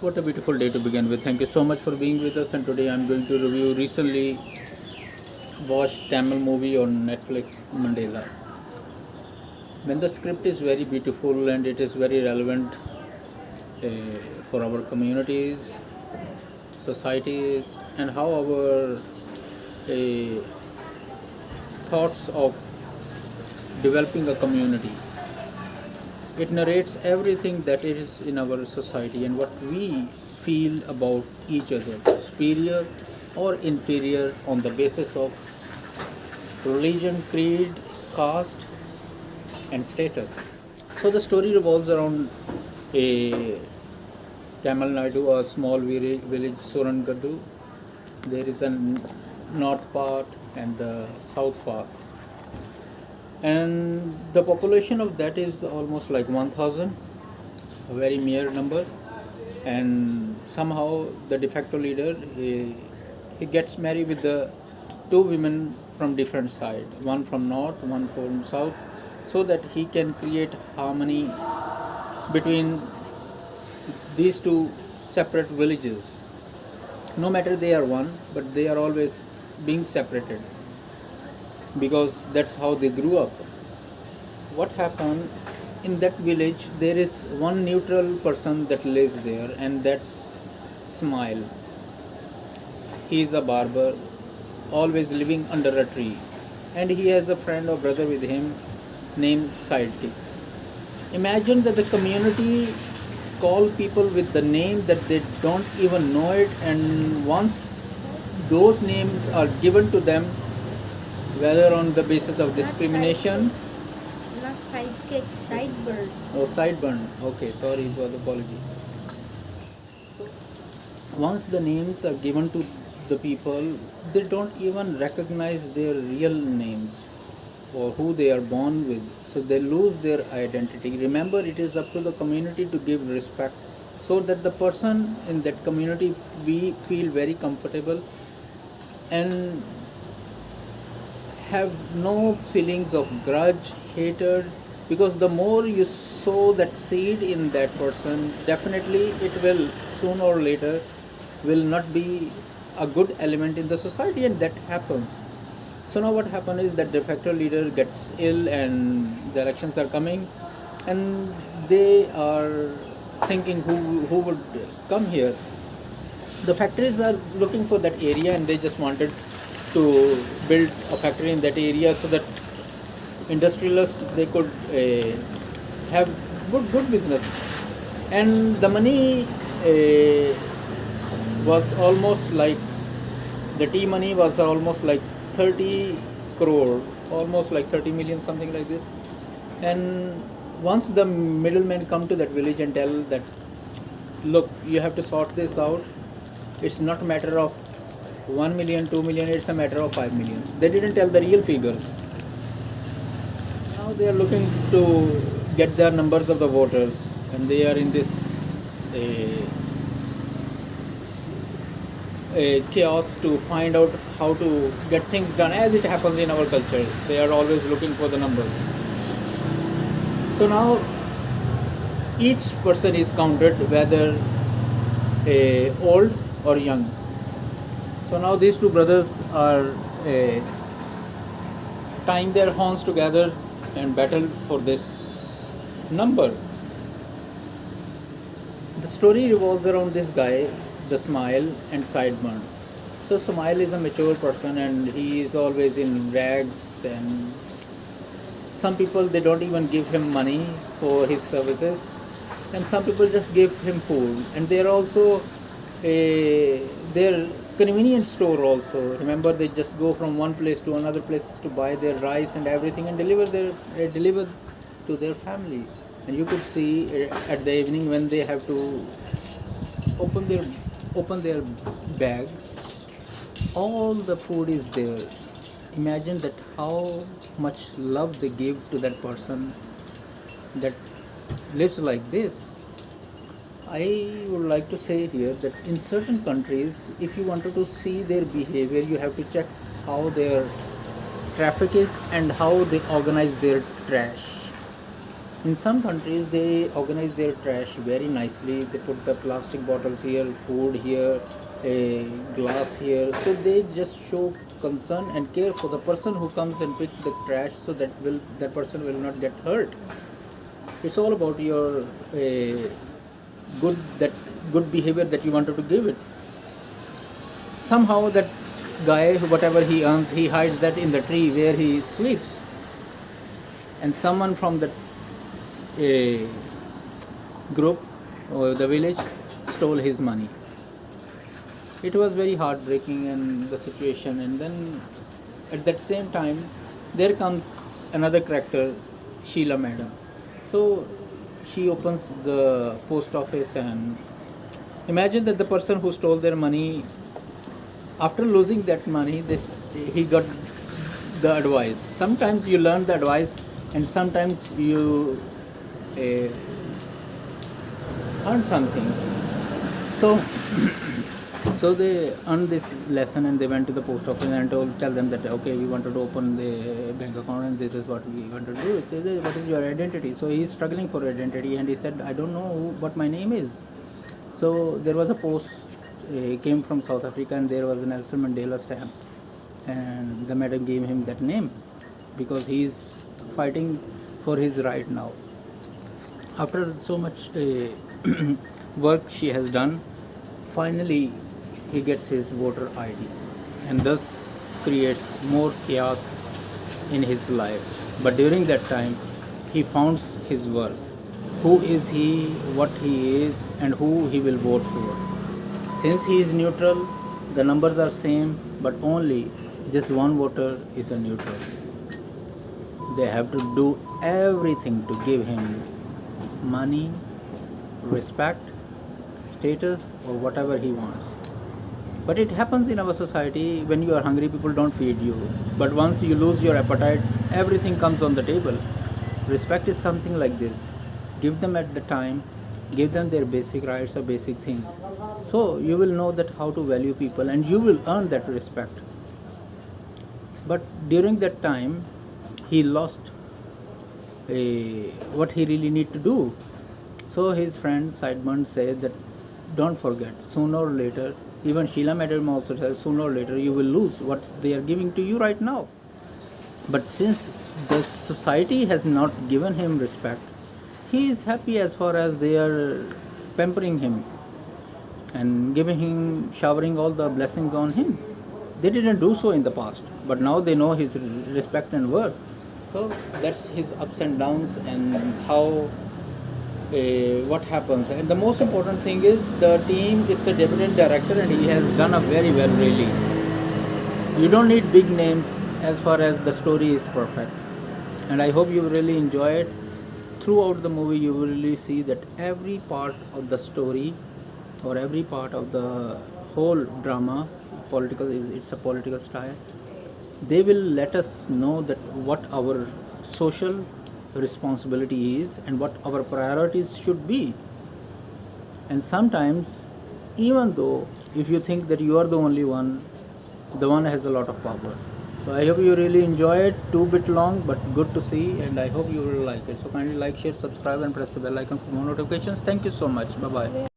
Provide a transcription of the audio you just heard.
What a beautiful day to begin with. Thank you so much for being with us. And today I'm going to review recently watched Tamil movie on Netflix, Mandela. When the script is very beautiful and it is very relevant uh, for our communities, societies, and how our thoughts of developing a community. It narrates everything that is in our society and what we feel about each other, superior or inferior, on the basis of religion, creed, caste, and status. So the story revolves around a Tamil Nadu, a small village Surangadu. There is a north part and the south part, and the population of that is almost like 1000, a very mere number. And somehow the de facto leader, he gets married with the two women from different side, one from north, one from south, so that he can create harmony between these two separate villages. No matter they are one, but they are always being separated because that's how they grew up. What happened in that village? There is one neutral person that lives there, and that's Smile. He is a barber, always living under a tree, and he has a friend or brother with him named Sidekick. Imagine that the community call people with the name that they don't even know it, and once those names are given to them, whether on the basis of discrimination. Not sidekick, sideburn. Oh, sideburn. Okay, sorry for the apology. Once the names are given to the people, they don't even recognize their real names or who they are born with. So they lose their identity. Remember, it is up to the community to give respect so that the person in that community we feel very comfortable and have no feelings of grudge, hatred, because the more you sow that seed in that person, definitely it will sooner or later will not be a good element in the society, and that happens. So now what happens is that de facto leader gets ill and the elections are coming, and they are thinking who would come here. The factories are looking for that area, and they just wanted to build a factory in that area so that industrialists they could have good business. And the money was almost like, the tea money was almost like 30 crore, almost like 30 million, something like this. And once the middlemen come to that village and tell that, look, you have to sort this out, it's not a matter of 1 million, 2 million, it's a matter of 5 millions. They didn't tell the real figures. Now they are looking to get the numbers of the voters, and they are in this chaos to find out how to get things done, as it happens in our culture. They are always looking for the numbers. So now each person is counted, whether old or young. So now these two brothers are tying their horns together and battle for this number. The story revolves around this guy, the Smile, and Sideburn. So Smile is a mature person and he is always in rags, and some people they don't even give him money for his services, and some people just give him food. And they are also their convenience store also. Remember, they just go from one place to another place to buy their rice and everything and deliver to their family. And you could see at the evening when they have to open their bag, all the food is there. Imagine that how much love they give to that person that lives like this. I would like to say here that in certain countries, if you wanted to see their behavior, you have to check how their traffic is and how they organize their trash. In some countries they organize their trash very nicely. They put the plastic bottles here, food here, a glass here, so they just show concern and care for the person who comes and pick the trash, so that person will not get hurt. It's all about your good behavior that you wanted to give it. Somehow that guy, whatever he earns, he hides that in the tree where he sleeps, and someone from the group or the village stole his money. It was very heartbreaking and the situation. And then at that same time there comes another character, Sheila madam. So she opens the post office, and imagine that the person who stole their money, after losing that money, he got the advice. Sometimes you learn the advice, and sometimes you earn something. So they earned this lesson, and they went to the post office and tell them that okay, we wanted to open the bank account and this is what we want to do. He says, what is your identity? So he is struggling for identity, and he said, I don't know what my name is. So there was a post came from South Africa, and there was a Nelson Mandela stamp, and the madam gave him that name because he is fighting for his right now. After so much work she has done, finally he gets his voter ID, and thus creates more chaos in his life. But during that time he founds his worth. Who is he, what he is, and who he will vote for. Since he is neutral, the numbers are same, but only this one voter is a neutral. They have to do everything to give him money, respect, status, or whatever he wants. But it happens in our society. When you are hungry, people don't feed you. But once you lose your appetite, everything comes on the table. Respect is something like this. Give them at the time, give them their basic rights or basic things. So you will know that how to value people, and you will earn that respect. But during that time, he lost what he really need to do. So his friend Sideburn said that don't forget, sooner or later, even Sheila madam also says, sooner or later you will lose what they are giving to you right now. But since the society has not given him respect, he is happy as far as they are pampering him and giving him, showering all the blessings on him. They didn't do so in the past, but now they know his respect and worth. So that's his ups and downs, and how what happens. And the most important thing is the team. It's a debutant director, and he has done a very well, really. You don't need big names as far as the story is perfect. And I hope you really enjoy it. Throughout the movie you will really see that every part of the story, or every part of the whole drama, it's a political style. They will let us know that what our social responsibility is and what our priorities should be. And sometimes, even though if you think that you are the only one, the one has a lot of power. So I hope you really enjoy it. 2 bit long, but good to see, and I hope you will like it. So kindly like, share, subscribe, and press the bell icon for more notifications. Thank you so much. Bye bye.